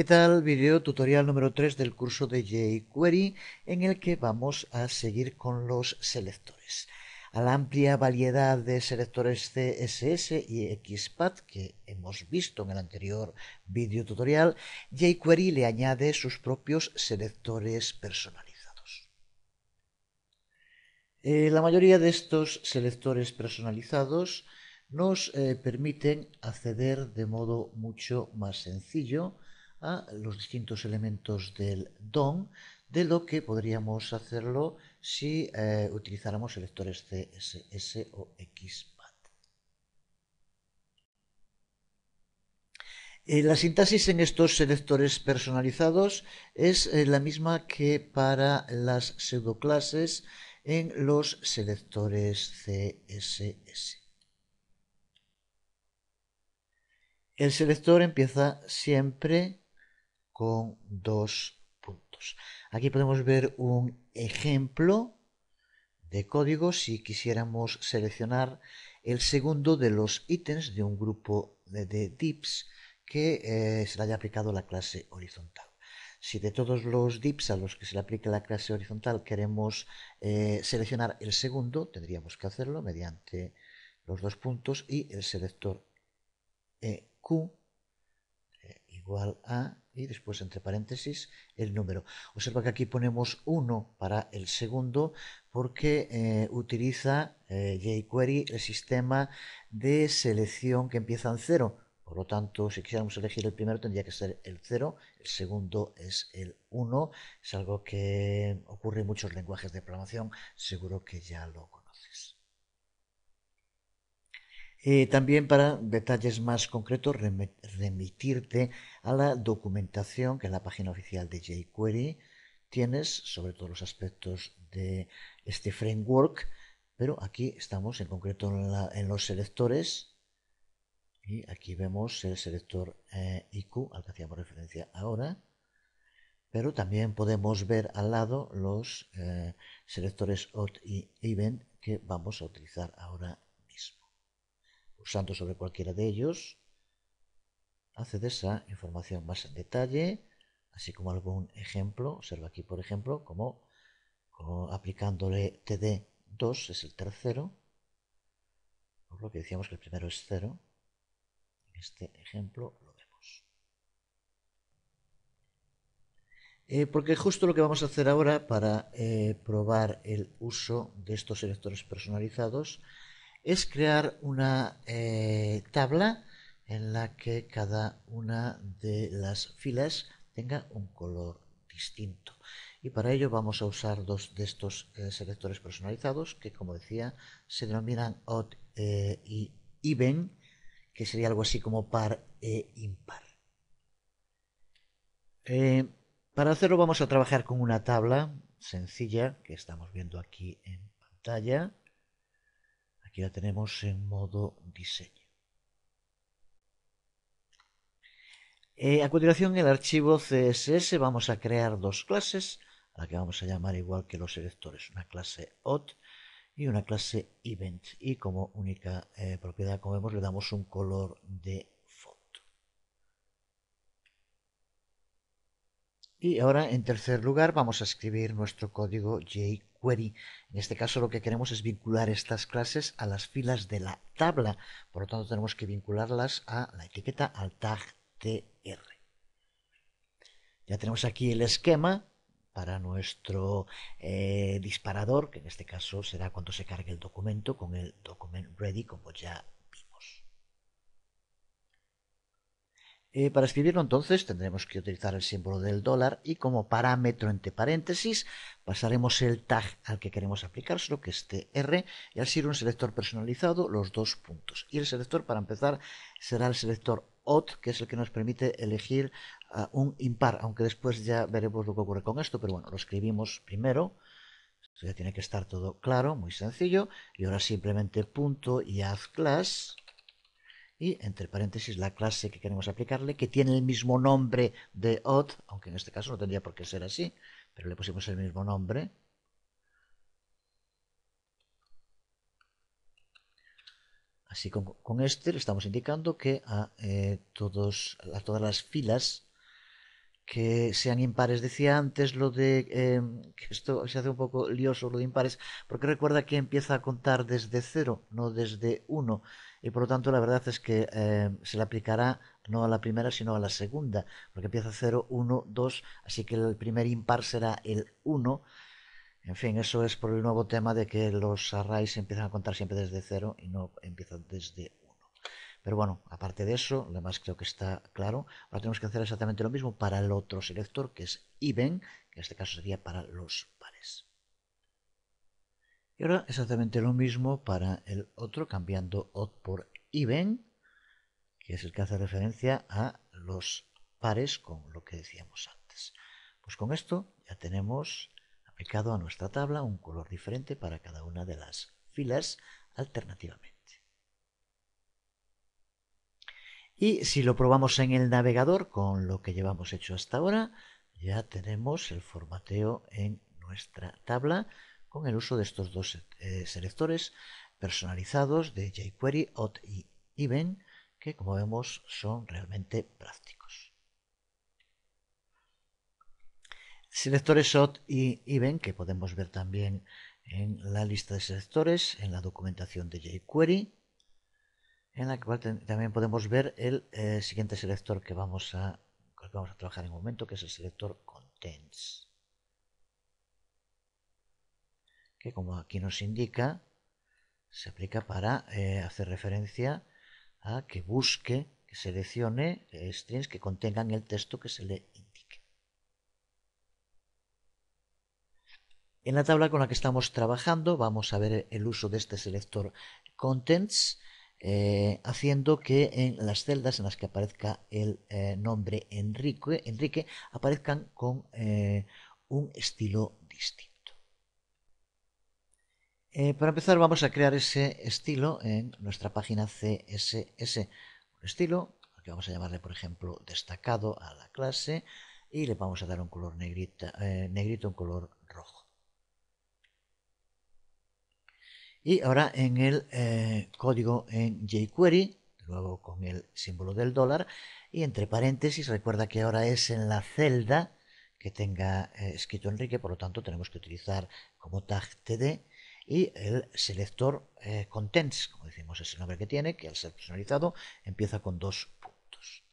tal? Video tutorial número 3 del curso de jQuery en el que vamos a seguir con los selectores. A la amplia variedad de selectores CSS y XPath que hemos visto en el anterior video tutorial, jQuery le añade sus propios selectores personalizados. La mayoría de estos selectores personalizados nos permiten acceder de modo mucho más sencillo a los distintos elementos del DOM de lo que podríamos hacerlo si utilizáramos selectores CSS o XPath. La sintaxis en estos selectores personalizados es la misma que para las pseudoclases en los selectores CSS. El selector empieza siempre con dos puntos. Aquí podemos ver un ejemplo de código si quisiéramos seleccionar el segundo de los ítems de un grupo de divs que se le haya aplicado la clase horizontal. Si de todos los divs a los que se le aplique la clase horizontal queremos seleccionar el segundo, tendríamos que hacerlo mediante los dos puntos y el selector Q igual a, y después entre paréntesis el número. Observa que aquí ponemos 1 para el segundo porque utiliza jQuery el sistema de selección que empieza en 0. Por lo tanto, si quisiéramos elegir el primero tendría que ser el 0, el segundo es el 1. Es algo que ocurre en muchos lenguajes de programación, seguro que ya lo conoces. También para detalles más concretos, remitirte a la documentación que en la página oficial de jQuery tienes sobre todos los aspectos de este framework, pero aquí estamos en concreto en los selectores y aquí vemos el selector IQ al que hacíamos referencia ahora, pero también podemos ver al lado los selectores OT y Event que vamos a utilizar ahora mismo. Pulsando sobre cualquiera de ellos, accedes a información más en detalle, así como algún ejemplo. Observa aquí, por ejemplo, como aplicándole td2 es el tercero, por lo que decíamos que el primero es 0. En este ejemplo lo vemos. Porque justo lo que vamos a hacer ahora para probar el uso de estos selectores personalizados es crear una tabla en la que cada una de las filas tenga un color distinto. Y para ello vamos a usar dos de estos selectores personalizados que, como decía, se denominan odd y even, que sería algo así como par e impar. Para hacerlo vamos a trabajar con una tabla sencilla que estamos viendo aquí en pantalla. Aquí la tenemos en modo diseño. A continuación, en el archivo CSS vamos a crear dos clases, a la que vamos a llamar igual que los selectores, una clase odd y una clase event. Y como única propiedad, como vemos, le damos un color de fondo. Y ahora, en tercer lugar, vamos a escribir nuestro código jQuery. En este caso, lo que queremos es vincular estas clases a las filas de la tabla. Por lo tanto, tenemos que vincularlas a la etiqueta, al tag tr. Ya tenemos aquí el esquema para nuestro disparador, que en este caso será cuando se cargue el documento con el document ready, como ya vimos. Para escribirlo entonces tendremos que utilizar el símbolo del dólar y como parámetro entre paréntesis pasaremos el tag al que queremos aplicárselo, que es tr, y al ser un selector personalizado los dos puntos. Y el selector, para empezar, será el selector odd, que es el que nos permite elegir un impar, aunque después ya veremos lo que ocurre con esto, pero bueno, lo escribimos primero. Esto ya tiene que estar todo claro, muy sencillo, y ahora simplemente punto y add class, y entre paréntesis la clase que queremos aplicarle, que tiene el mismo nombre de odd, aunque en este caso no tendría por qué ser así, pero le pusimos el mismo nombre. Así con este le estamos indicando que a todas las filas que sean impares. Decía antes lo de que esto se hace un poco lioso lo de impares, porque recuerda que empieza a contar desde cero, no desde uno, y por lo tanto la verdad es que se le aplicará no a la primera sino a la segunda, porque empieza 0, 1, 2, así que el primer impar será el 1. En fin, eso es por el nuevo tema de que los arrays empiezan a contar siempre desde cero y no empiezan desde uno. Pero bueno, aparte de eso, lo demás creo que está claro. Ahora tenemos que hacer exactamente lo mismo para el otro selector, que es even, que en este caso sería para los pares. Y ahora exactamente lo mismo para el otro, cambiando odd por even, que es el que hace referencia a los pares con lo que decíamos antes. Pues con esto ya tenemos aplicado a nuestra tabla un color diferente para cada una de las filas alternativamente. Y si lo probamos en el navegador con lo que llevamos hecho hasta ahora, ya tenemos el formateo en nuestra tabla con el uso de estos dos selectores personalizados de jQuery, odd y even, que como vemos son realmente prácticos. Selectores odd y even que podemos ver también en la lista de selectores en la documentación de jQuery, en la cual también podemos ver el siguiente selector que vamos a trabajar en un momento, que es el selector contents, que como aquí nos indica se aplica para hacer referencia a que busque, que seleccione strings que contengan el texto que se le indique. En la tabla con la que estamos trabajando vamos a ver el uso de este selector contents, haciendo que en las celdas en las que aparezca el nombre Enrique aparezcan con un estilo distinto. Para empezar vamos a crear ese estilo en nuestra página CSS. Un estilo, que vamos a llamarle por ejemplo destacado a la clase, y le vamos a dar un color negrito, un color rojo. Y ahora en el código en jQuery, de nuevo con el símbolo del dólar, y entre paréntesis, recuerda que ahora es en la celda que tenga escrito Enrique, por lo tanto tenemos que utilizar como tag td y el selector contents, como decimos, es el nombre que tiene, que al ser personalizado empieza con 2 puntos.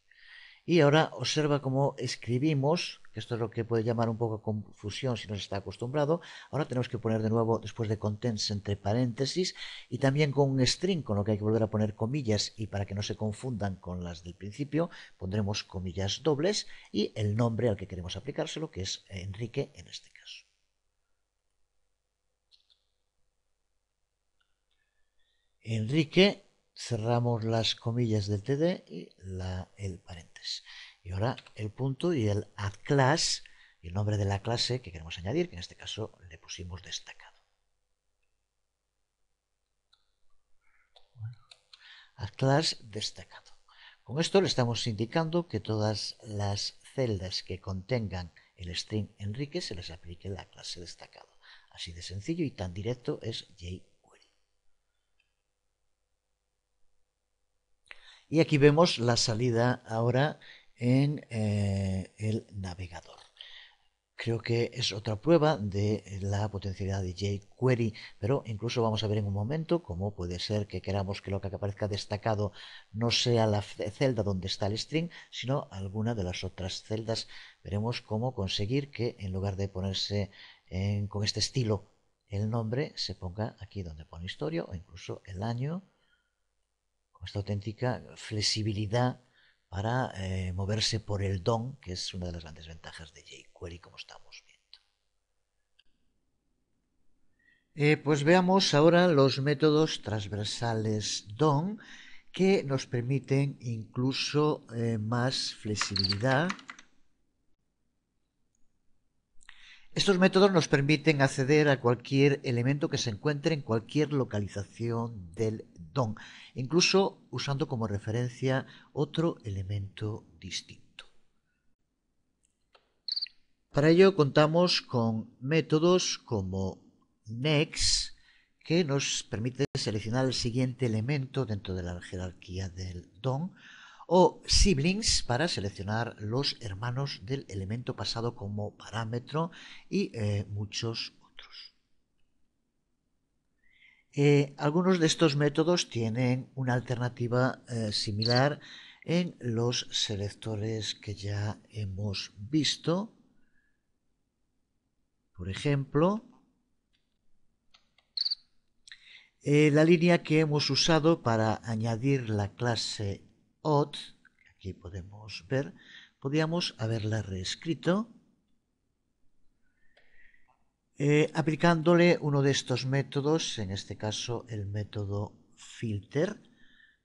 Y ahora observa cómo escribimos, que esto es lo que puede llamar un poco confusión si no se está acostumbrado. Ahora tenemos que poner de nuevo, después de contents, entre paréntesis, y también con un string, con lo que hay que volver a poner comillas, y para que no se confundan con las del principio, pondremos comillas dobles y el nombre al que queremos aplicárselo, que es Enrique en este caso. Enrique, cerramos las comillas del td y el paréntesis. Y ahora el punto y el add class y el nombre de la clase que queremos añadir, que en este caso le pusimos destacado. Add class destacado. Con esto le estamos indicando que todas las celdas que contengan el string Enrique se les aplique la clase destacado. Así de sencillo y tan directo es jQuery. Y aquí vemos la salida ahora en el navegador. Creo que es otra prueba de la potencialidad de jQuery, pero incluso vamos a ver en un momento cómo puede ser que queramos que lo que aparezca destacado no sea la celda donde está el string, sino alguna de las otras celdas. Veremos cómo conseguir que en lugar de ponerse con este estilo el nombre, se ponga aquí donde pone historia o incluso el año, con esta auténtica flexibilidad para moverse por el DOM, que es una de las grandes ventajas de jQuery, como estamos viendo. Pues veamos ahora los métodos transversales DOM, que nos permiten incluso más flexibilidad. Estos métodos nos permiten acceder a cualquier elemento que se encuentre en cualquier localización del DOM, incluso usando como referencia otro elemento distinto. Para ello contamos con métodos como next, que nos permite seleccionar el siguiente elemento dentro de la jerarquía del DOM, o siblings para seleccionar los hermanos del elemento pasado como parámetro y muchos otros. Algunos de estos métodos tienen una alternativa similar en los selectores que ya hemos visto. Por ejemplo, la línea que hemos usado para añadir la clase odd, que aquí podemos ver, podríamos haberla reescrito aplicándole uno de estos métodos, en este caso el método filter,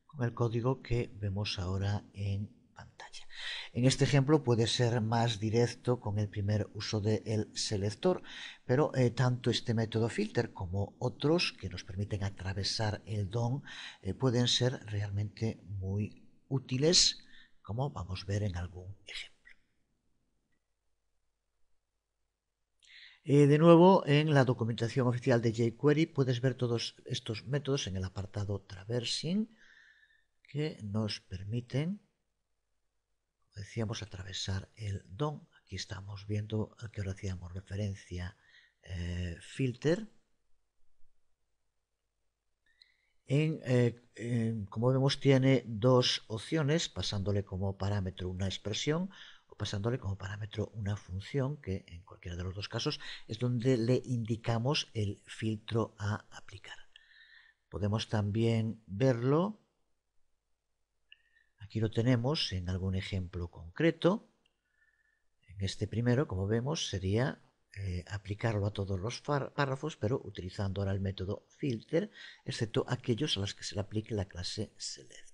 con el código que vemos ahora en pantalla. En este ejemplo puede ser más directo con el primer uso del selector, pero tanto este método filter como otros que nos permiten atravesar el DOM pueden ser realmente muy útiles, como vamos a ver en algún ejemplo. De nuevo, en la documentación oficial de jQuery puedes ver todos estos métodos en el apartado Traversing, que nos permiten, como decíamos, atravesar el DOM. Aquí estamos viendo al que ahora hacíamos referencia, filter. Como vemos, tiene dos opciones, pasándole como parámetro una expresión o pasándole como parámetro una función, que en cualquiera de los dos casos es donde le indicamos el filtro a aplicar. Podemos también verlo, aquí lo tenemos en algún ejemplo concreto. En este primero, como vemos, sería aplicarlo a todos los párrafos, pero utilizando ahora el método filter, excepto aquellos a los que se le aplique la clase select.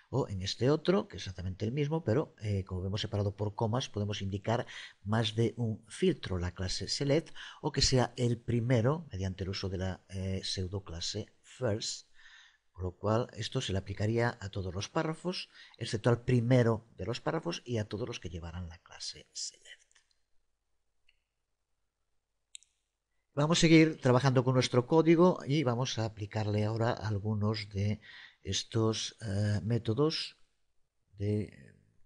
O en este otro, que es exactamente el mismo, pero como vemos separado por comas, podemos indicar más de un filtro, la clase select, o que sea el primero, mediante el uso de la pseudoclase first, por lo cual esto se le aplicaría a todos los párrafos, excepto al primero de los párrafos y a todos los que llevaran la clase select. Vamos a seguir trabajando con nuestro código y vamos a aplicarle ahora algunos de estos métodos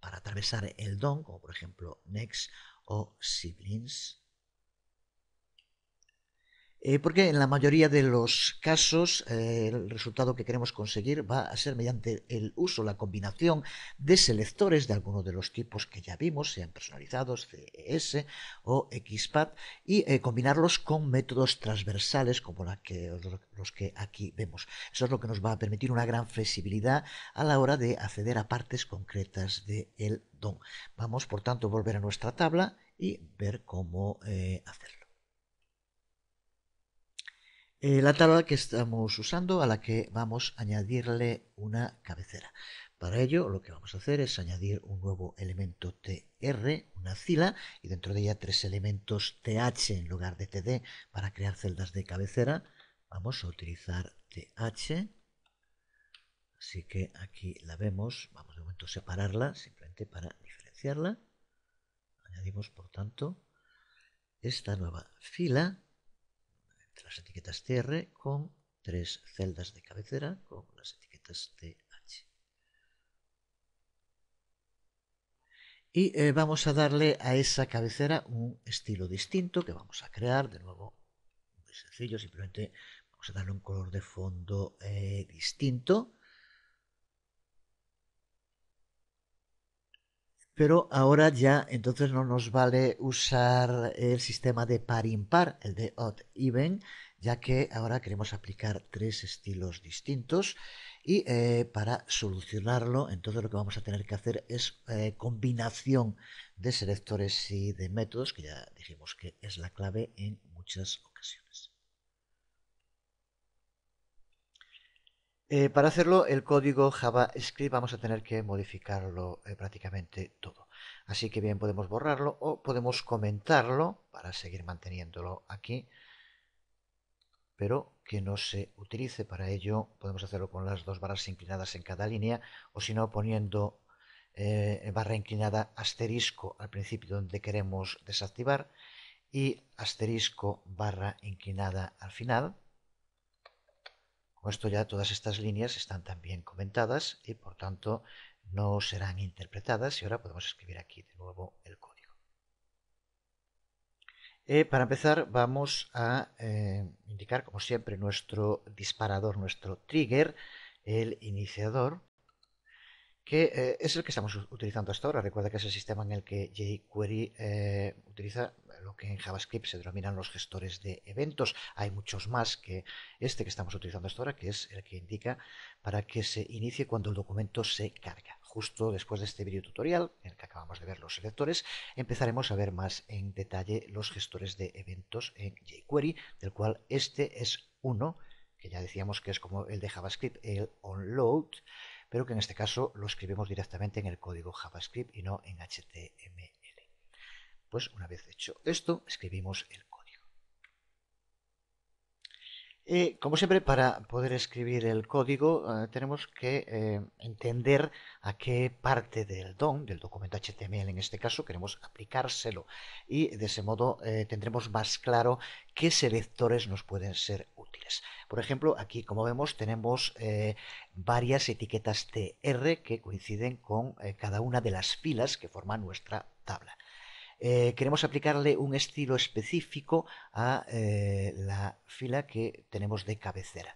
para atravesar el DOM, como por ejemplo next o siblings. Porque en la mayoría de los casos el resultado que queremos conseguir va a ser mediante el uso, la combinación de selectores de alguno de los tipos que ya vimos, sean personalizados, CES o XPath, y combinarlos con métodos transversales como los que aquí vemos. Eso es lo que nos va a permitir una gran flexibilidad a la hora de acceder a partes concretas del DOM. Vamos, por tanto, a volver a nuestra tabla y ver cómo hacerlo. La tabla que estamos usando, a la que vamos a añadirle una cabecera. Para ello lo que vamos a hacer es añadir un nuevo elemento tr, una fila, y dentro de ella tres elementos th en lugar de td para crear celdas de cabecera. Vamos a utilizar th, así que aquí la vemos. Vamos de momento a separarla simplemente para diferenciarla. Añadimos por tanto esta nueva fila las etiquetas tr con tres celdas de cabecera con las etiquetas th. Y vamos a darle a esa cabecera un estilo distinto que vamos a crear, de nuevo muy sencillo, simplemente vamos a darle un color de fondo distinto. Pero ahora ya entonces no nos vale usar el sistema de par impar, el de odd even, ya que ahora queremos aplicar tres estilos distintos y para solucionarlo entonces lo que vamos a tener que hacer es combinación de selectores y de métodos, que ya dijimos que es la clave en muchas ocasiones. Para hacerlo, el código JavaScript vamos a tener que modificarlo prácticamente todo. Así que bien podemos borrarlo o podemos comentarlo para seguir manteniéndolo aquí, pero que no se utilice. Para ello podemos hacerlo con las dos barras inclinadas en cada línea, o si no poniendo barra inclinada asterisco al principio donde queremos desactivar y asterisco barra inclinada al final. Con esto ya todas estas líneas están también comentadas y por tanto no serán interpretadas y ahora podemos escribir aquí de nuevo el código. Para empezar vamos a indicar como siempre nuestro disparador, nuestro trigger, el iniciador, que es el que estamos utilizando hasta ahora. Recuerda que es el sistema en el que jQuery utiliza lo que en JavaScript se denominan los gestores de eventos. Hay muchos más que este que estamos utilizando hasta ahora, que es el que indica para que se inicie cuando el documento se carga. Justo después de este video tutorial, en el que acabamos de ver los selectores, empezaremos a ver más en detalle los gestores de eventos en jQuery, del cual este es uno, que ya decíamos que es como el de JavaScript, el onload, pero que en este caso lo escribimos directamente en el código JavaScript y no en HTML. Pues una vez hecho esto, escribimos el código. Como siempre, para poder escribir el código tenemos que entender a qué parte del DOM, del documento HTML en este caso, queremos aplicárselo, y de ese modo tendremos más claro qué selectores nos pueden ser útiles. Por ejemplo, aquí como vemos tenemos varias etiquetas TR que coinciden con cada una de las filas que forman nuestra tabla. Queremos aplicarle un estilo específico a la fila que tenemos de cabecera.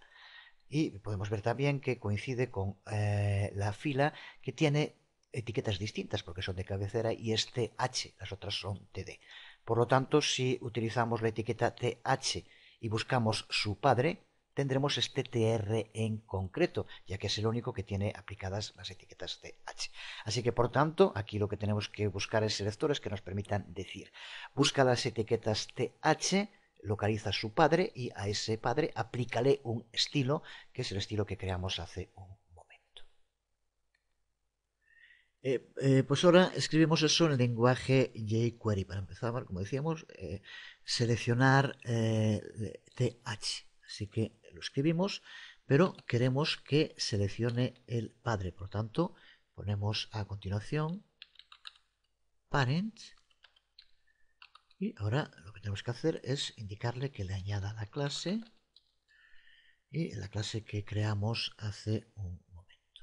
Y podemos ver también que coincide con la fila que tiene etiquetas distintas porque son de cabecera y es TH, las otras son TD. Por lo tanto, si utilizamos la etiqueta TH y buscamos su padre, tendremos este TR en concreto, ya que es el único que tiene aplicadas las etiquetas TH. Así que, por tanto, aquí lo que tenemos que buscar es selectores que nos permitan decir, busca las etiquetas TH, localiza su padre y a ese padre aplícale un estilo, que es el estilo que creamos hace un momento. Pues ahora escribimos eso en lenguaje jQuery. Para empezar, como decíamos, seleccionar TH. Así que lo escribimos, pero queremos que seleccione el padre. Por tanto, ponemos a continuación parent. Y ahora lo que tenemos que hacer es indicarle que le añada la clase y la clase que creamos hace un momento.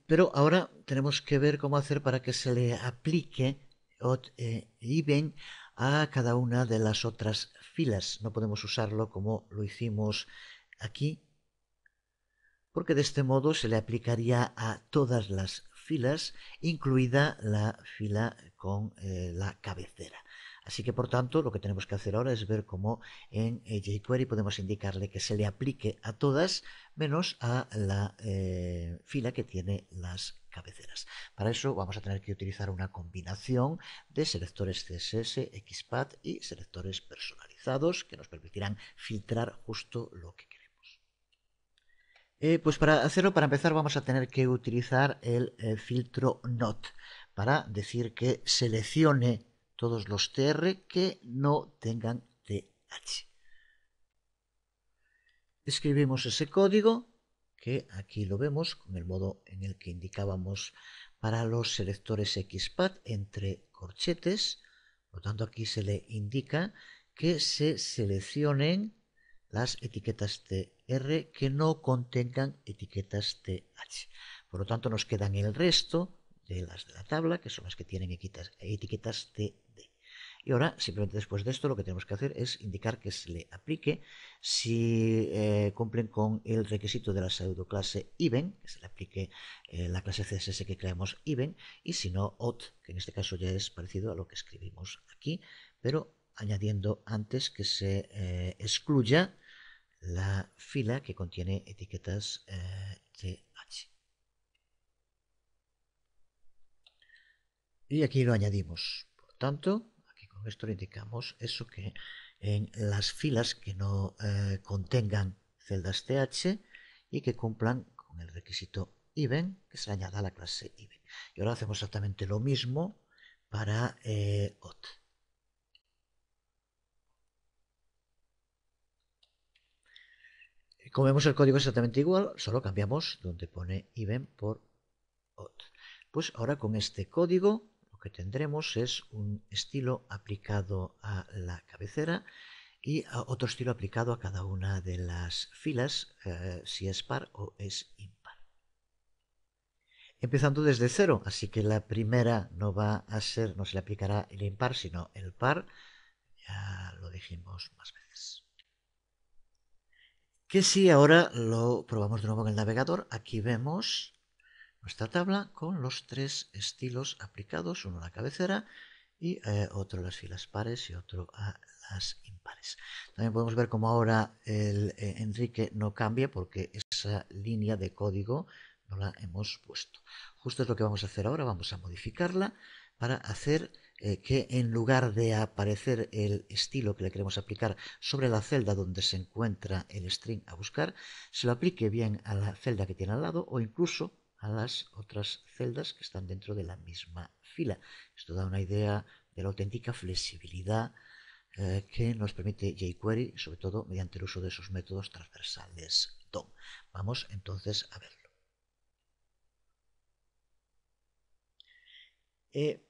Pero ahora tenemos que ver cómo hacer para que se le aplique even a cada una de las otras filas. No podemos usarlo como lo hicimos aquí, porque de este modo se le aplicaría a todas las filas, incluida la fila con la cabecera. Así que, por tanto, lo que tenemos que hacer ahora es ver cómo en jQuery podemos indicarle que se le aplique a todas, menos a la fila que tiene las cabeceras. Para eso vamos a tener que utilizar una combinación de selectores CSS, XPath y selectores personalizados que nos permitirán filtrar justo lo que queremos. Pues para hacerlo, para empezar, vamos a tener que utilizar el filtro NOT para decir que seleccione todos los TR que no tengan TH. Escribimos ese código, que aquí lo vemos con el modo en el que indicábamos para los selectores XPath entre corchetes. Por lo tanto, aquí se le indica que se seleccionen las etiquetas TR que no contengan etiquetas TH. Por lo tanto, nos quedan el resto de las de la tabla, que son las que tienen etiquetas TD. Y ahora, simplemente después de esto, lo que tenemos que hacer es indicar que se le aplique si cumplen con el requisito de la pseudoclase even, que se le aplique la clase CSS que creamos even, y si no, auth, que en este caso ya es parecido a lo que escribimos aquí, pero añadiendo antes que se excluya la fila que contiene etiquetas TH. Y aquí lo añadimos. Por tanto, aquí con esto le indicamos eso, que en las filas que no contengan celdas TH y que cumplan con el requisito even, que se le añada a la clase even. Y ahora hacemos exactamente lo mismo para auth. Como vemos, el código es exactamente igual, solo cambiamos donde pone even por auth. Pues ahora con este código lo que tendremos es un estilo aplicado a la cabecera y otro estilo aplicado a cada una de las filas, si es par o es impar. Empezando desde cero, así que la primera no va a ser, no se le aplicará el impar, sino el par. Ya lo dijimos más veces. Que si ahora lo probamos de nuevo en el navegador, aquí vemos nuestra tabla con los tres estilos aplicados, uno a la cabecera y otro a las filas pares y otro a las impares. También podemos ver cómo ahora el Enrique no cambia porque esa línea de código no la hemos puesto. Justo es lo que vamos a hacer ahora, vamos a modificarla para hacer que en lugar de aparecer el estilo que le queremos aplicar sobre la celda donde se encuentra el string a buscar, se lo aplique bien a la celda que tiene al lado o incluso a las otras celdas que están dentro de la misma fila. Esto da una idea de la auténtica flexibilidad que nos permite jQuery, sobre todo mediante el uso de esos métodos transversales DOM. Vamos entonces a verlo.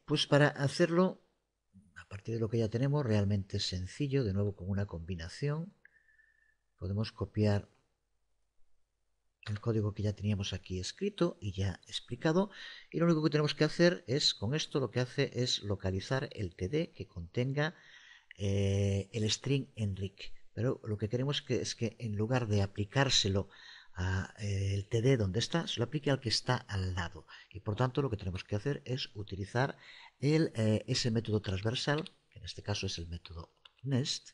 Pues para hacerlo, a partir de lo que ya tenemos, realmente sencillo, de nuevo con una combinación, podemos copiar el código que ya teníamos aquí escrito y ya explicado, y lo único que tenemos que hacer es, con esto lo que hace es localizar el TD que contenga el string Enrique. Pero lo que queremos es que en lugar de aplicárselo a el TD donde está, se lo aplique al que está al lado. Y por tanto lo que tenemos que hacer es utilizar ese método transversal, que en este caso es el método nest,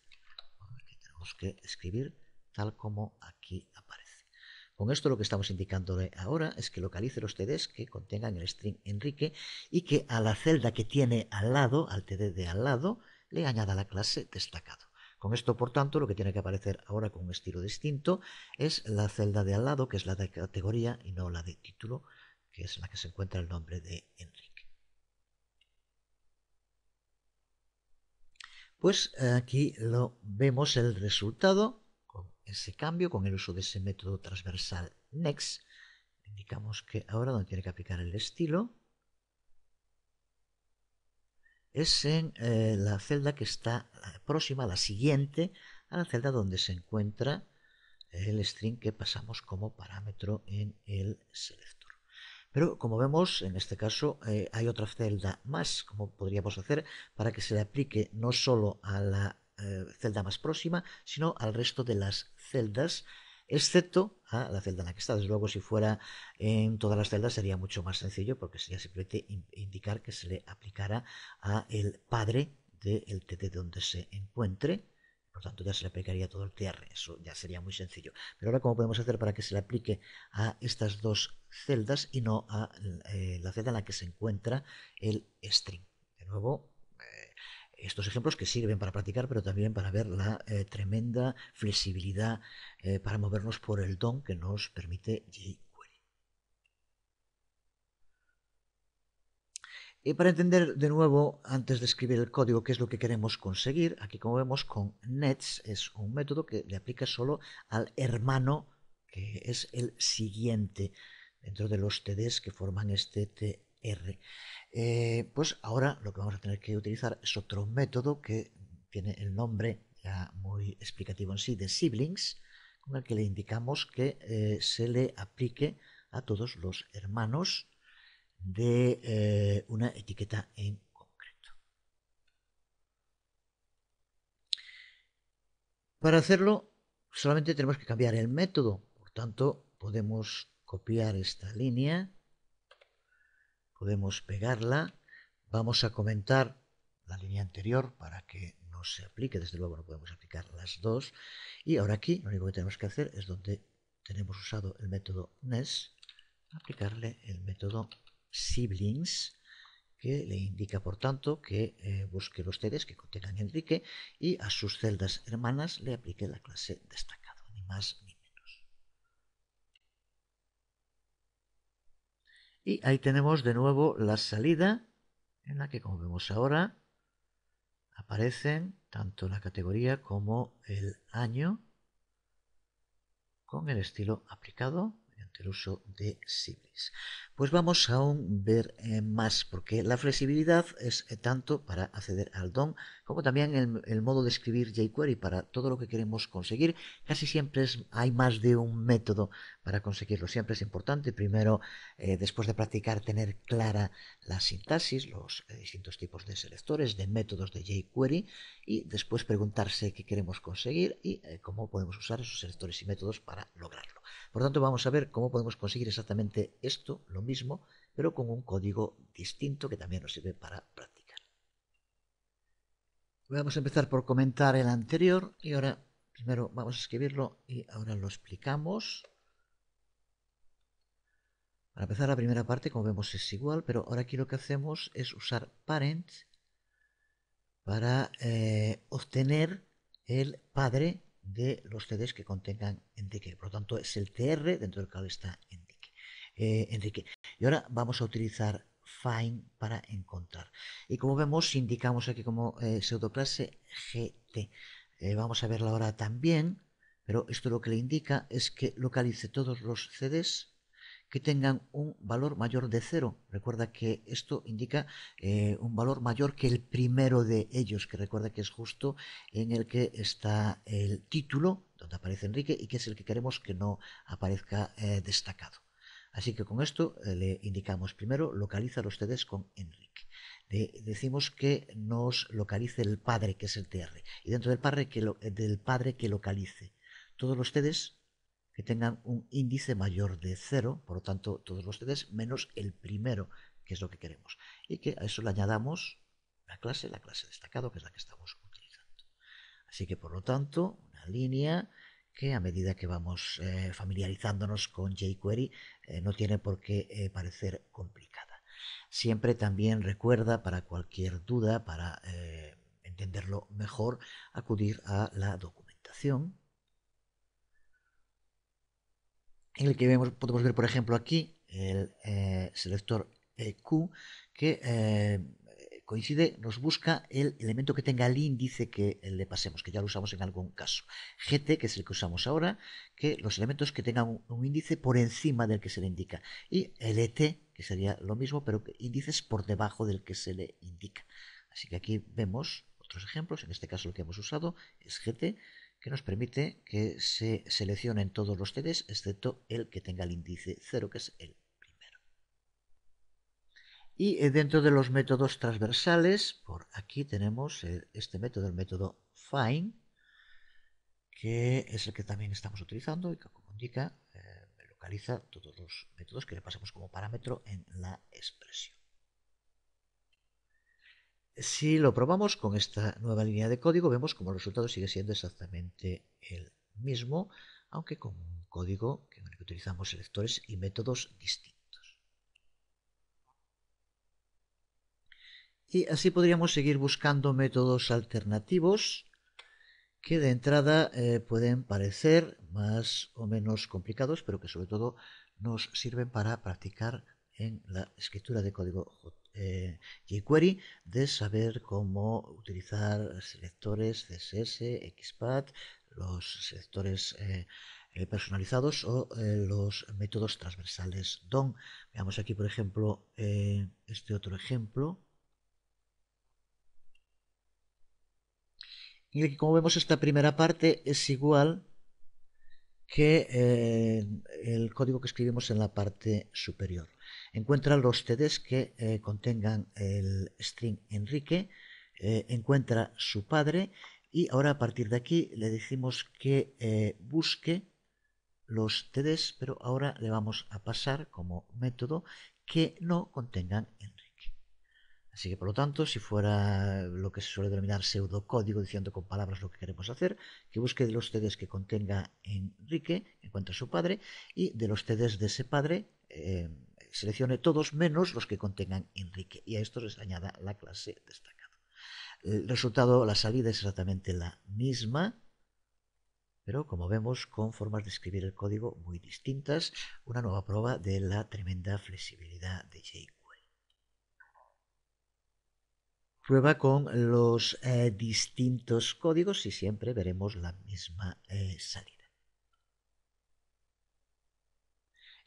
que tenemos que escribir tal como aquí aparece. Con esto lo que estamos indicándole ahora es que localice los TDs que contengan el string Enrique y que a la celda que tiene al lado, al TD de al lado, le añada la clase destacado. Con esto, por tanto, lo que tiene que aparecer ahora con un estilo distinto es la celda de al lado, que es la de categoría y no la de título, que es la que se encuentra el nombre de Enrique. Pues aquí lo vemos el resultado con ese cambio, con el uso de ese método transversal next. Indicamos que ahora donde tiene que aplicar el estilo es en la celda que está próxima, la siguiente, a la celda donde se encuentra el string que pasamos como parámetro en el selector. Pero como vemos, en este caso hay otra celda más, como podríamos hacer para que se le aplique no solo a la celda más próxima, sino al resto de las celdas, excepto a la celda en la que está. Desde luego, si fuera en todas las celdas sería mucho más sencillo, porque sería simplemente indicar que se le aplicara a el padre del TT donde se encuentre. Por tanto, ya se le aplicaría todo el TR. Eso ya sería muy sencillo. Pero ahora, ¿cómo podemos hacer para que se le aplique a estas dos celdas y no a la celda en la que se encuentra el string? De nuevo, estos ejemplos que sirven para practicar, pero también para ver la tremenda flexibilidad para movernos por el DOM que nos permite jQuery. Y para entender de nuevo, antes de escribir el código, qué es lo que queremos conseguir, aquí como vemos con nets es un método que le aplica solo al hermano, que es el siguiente dentro de los TDs que forman este TR. Pues ahora lo que vamos a tener que utilizar es otro método que tiene el nombre ya muy explicativo en sí de siblings, con el que le indicamos que se le aplique a todos los hermanos de una etiqueta en concreto. Para hacerlo solamente tenemos que cambiar el método, por tanto podemos copiar esta línea, podemos pegarla, vamos a comentar la línea anterior para que no se aplique, desde luego no podemos aplicar las dos, y ahora aquí lo único que tenemos que hacer es donde tenemos usado el método nest, aplicarle el método siblings, que le indica por tanto que busque los TDs que contengan Enrique y a sus celdas hermanas le aplique la clase destacado, ni más ni menos. Y ahí tenemos de nuevo la salida en la que, como vemos ahora, aparecen tanto la categoría como el año con el estilo aplicado mediante el uso de siblings. sedes. Pues vamos a aún ver más, porque la flexibilidad es tanto para acceder al DOM como también el modo de escribir jQuery para todo lo que queremos conseguir. Casi siempre hay más de un método para conseguirlo. Siempre es importante, primero, después de practicar, tener clara la sintaxis, los distintos tipos de selectores, de métodos de jQuery, y después preguntarse qué queremos conseguir y cómo podemos usar esos selectores y métodos para lograrlo. Por tanto, vamos a ver cómo podemos conseguir exactamente esto, lo mismo, pero con un código distinto que también nos sirve para practicar. Vamos a empezar por comentar el anterior y ahora primero vamos a escribirlo y ahora lo explicamos. Para empezar la primera parte, como vemos, es igual, pero ahora aquí lo que hacemos es usar parent para obtener el padre de los CDs que contengan Enrique. Por lo tanto, es el TR dentro del cual está Enrique. Y ahora vamos a utilizar find para encontrar. Y como vemos, indicamos aquí como pseudoclase GT. Vamos a verla ahora también, pero esto lo que le indica es que localice todos los CDs que tengan un valor mayor de 0. Recuerda que esto indica un valor mayor que el primero de ellos, que recuerda que es justo en el que está el título, donde aparece Enrique, y que es el que queremos que no aparezca destacado. Así que con esto le indicamos primero, localiza los CDs con Enrique. Le decimos que nos localice el padre, que es el TR, y dentro del padre que localice todos los CDs que tengan un índice mayor de 0, por lo tanto todos los CDs menos el primero, que es lo que queremos, y que a eso le añadamos la clase destacado, que es la que estamos utilizando. Así que por lo tanto, una línea que a medida que vamos familiarizándonos con jQuery no tiene por qué parecer complicada. Siempre también recuerda, para cualquier duda, para entenderlo mejor, acudir a la documentación, en el que podemos ver, por ejemplo, aquí el selector Q, que coincide, nos busca el elemento que tenga el índice que le pasemos, que ya lo usamos en algún caso. GT, que es el que usamos ahora, que los elementos que tengan un índice por encima del que se le indica. Y LT, que sería lo mismo, pero índices por debajo del que se le indica. Así que aquí vemos otros ejemplos. En este caso lo que hemos usado es GT, que nos permite que se seleccionen todos los CDs excepto el que tenga el índice 0, que es el primero. Y dentro de los métodos transversales, por aquí tenemos este método, el método find, que es el que también estamos utilizando y que, como indica, localiza todos los métodos que le pasamos como parámetro en la expresión. Si lo probamos con esta nueva línea de código, vemos como el resultado sigue siendo exactamente el mismo, aunque con un código en el que utilizamos selectores y métodos distintos. Y así podríamos seguir buscando métodos alternativos que de entrada pueden parecer más o menos complicados, pero que sobre todo nos sirven para practicar en la escritura de código jQuery, de saber cómo utilizar selectores CSS, XPath, los selectores personalizados o los métodos transversales DOM. Veamos aquí, por ejemplo, este otro ejemplo, en el que, como vemos, esta primera parte es igual que el código que escribimos en la parte superior. Encuentra los CDs que contengan el string Enrique, encuentra su padre y ahora a partir de aquí le decimos que busque los CDs, pero ahora le vamos a pasar como método que no contengan Enrique. Así que, por lo tanto, si fuera lo que se suele denominar pseudocódigo, diciendo con palabras lo que queremos hacer, que busque de los CDs que contenga Enrique, encuentra a su padre, y de los CDs de ese padre seleccione todos menos los que contengan Enrique, y a esto les añada la clase destacado. El resultado, la salida es exactamente la misma, pero como vemos, con formas de escribir el código muy distintas, una nueva prueba de la tremenda flexibilidad de jQuery. Prueba con los distintos códigos y siempre veremos la misma salida.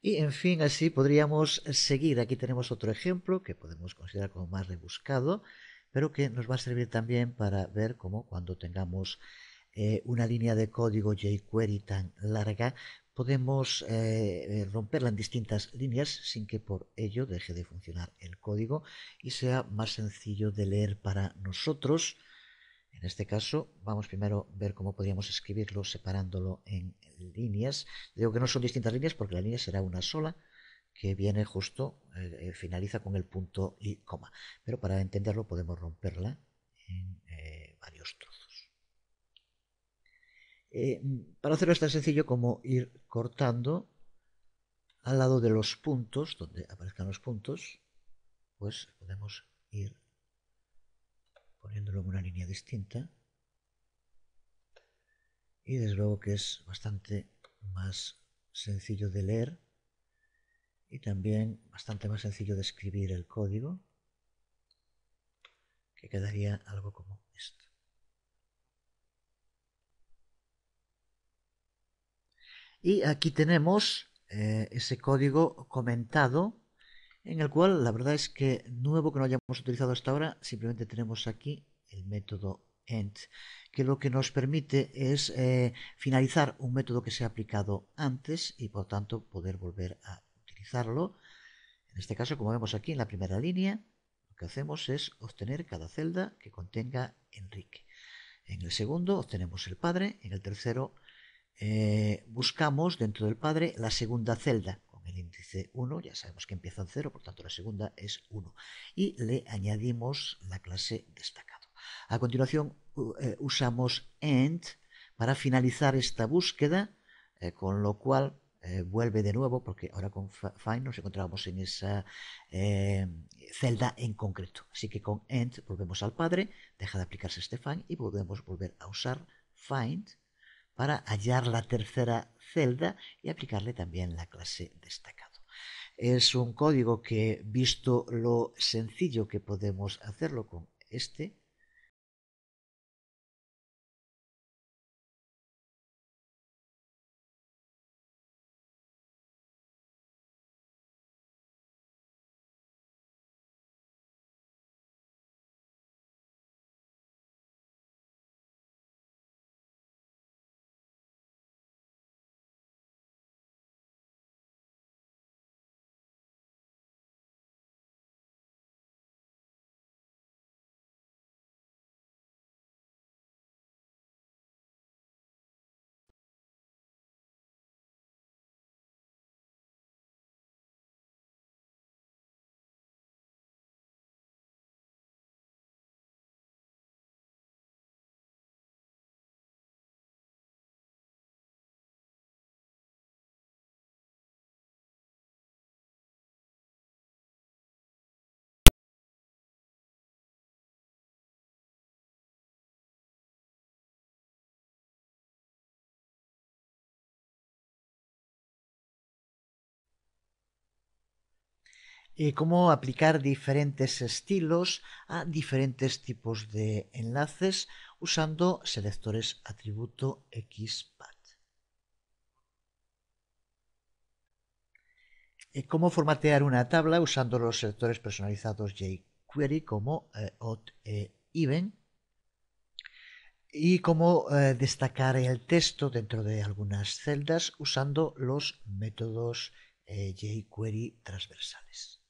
Y en fin, así podríamos seguir. Aquí tenemos otro ejemplo que podemos considerar como más rebuscado, pero que nos va a servir también para ver cómo cuando tengamos una línea de código jQuery tan larga, podemos romperla en distintas líneas sin que por ello deje de funcionar el código y sea más sencillo de leer para nosotros. En este caso, vamos primero a ver cómo podríamos escribirlo separándolo en líneas. Digo que no son distintas líneas porque la línea será una sola que viene justo, finaliza con el punto y coma. Pero para entenderlo podemos romperla en varios trozos. Para hacerlo es tan sencillo como ir cortando al lado de los puntos, donde aparezcan los puntos, pues podemos ir poniéndolo en una línea distinta. Y desde luego que es bastante más sencillo de leer y también bastante más sencillo de escribir el código, que quedaría algo como esto. Y aquí tenemos ese código comentado, en el cual la verdad es que nuevo que no hayamos utilizado hasta ahora, simplemente tenemos aquí el método end, que lo que nos permite es finalizar un método que se ha aplicado antes y por tanto poder volver a utilizarlo. En este caso, como vemos aquí en la primera línea, lo que hacemos es obtener cada celda que contenga Enrique. En el segundo obtenemos el padre, en el tercero buscamos dentro del padre la segunda celda con el índice 1, ya sabemos que empieza en 0, por tanto la segunda es 1 y le añadimos la clase destacado. A continuación usamos end para finalizar esta búsqueda, con lo cual vuelve de nuevo, porque ahora con find nos encontramos en esa celda en concreto. Así que con end volvemos al padre, deja de aplicarse este find y podemos volver a usar find para hallar la tercera celda y aplicarle también la clase destacado. Es un código que, visto lo sencillo que podemos hacerlo con este, cómo aplicar diferentes estilos a diferentes tipos de enlaces usando selectores atributo XPath. Cómo formatear una tabla usando los selectores personalizados jQuery como odd even, y cómo destacar el texto dentro de algunas celdas usando los métodos jQuery transversales.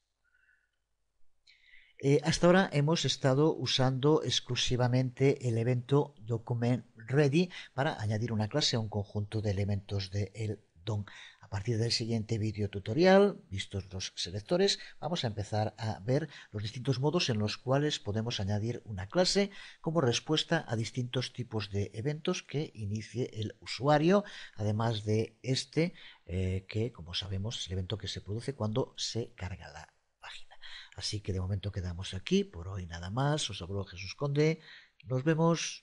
Hasta ahora hemos estado usando exclusivamente el evento documentReady para añadir una clase a un conjunto de elementos del DOM. A partir del siguiente vídeo tutorial, vistos los selectores, vamos a empezar a ver los distintos modos en los cuales podemos añadir una clase como respuesta a distintos tipos de eventos que inicie el usuario, además de este, que como sabemos es el evento que se produce cuando se carga la página. Así que de momento quedamos aquí, por hoy nada más, os habló Jesús Conde, nos vemos.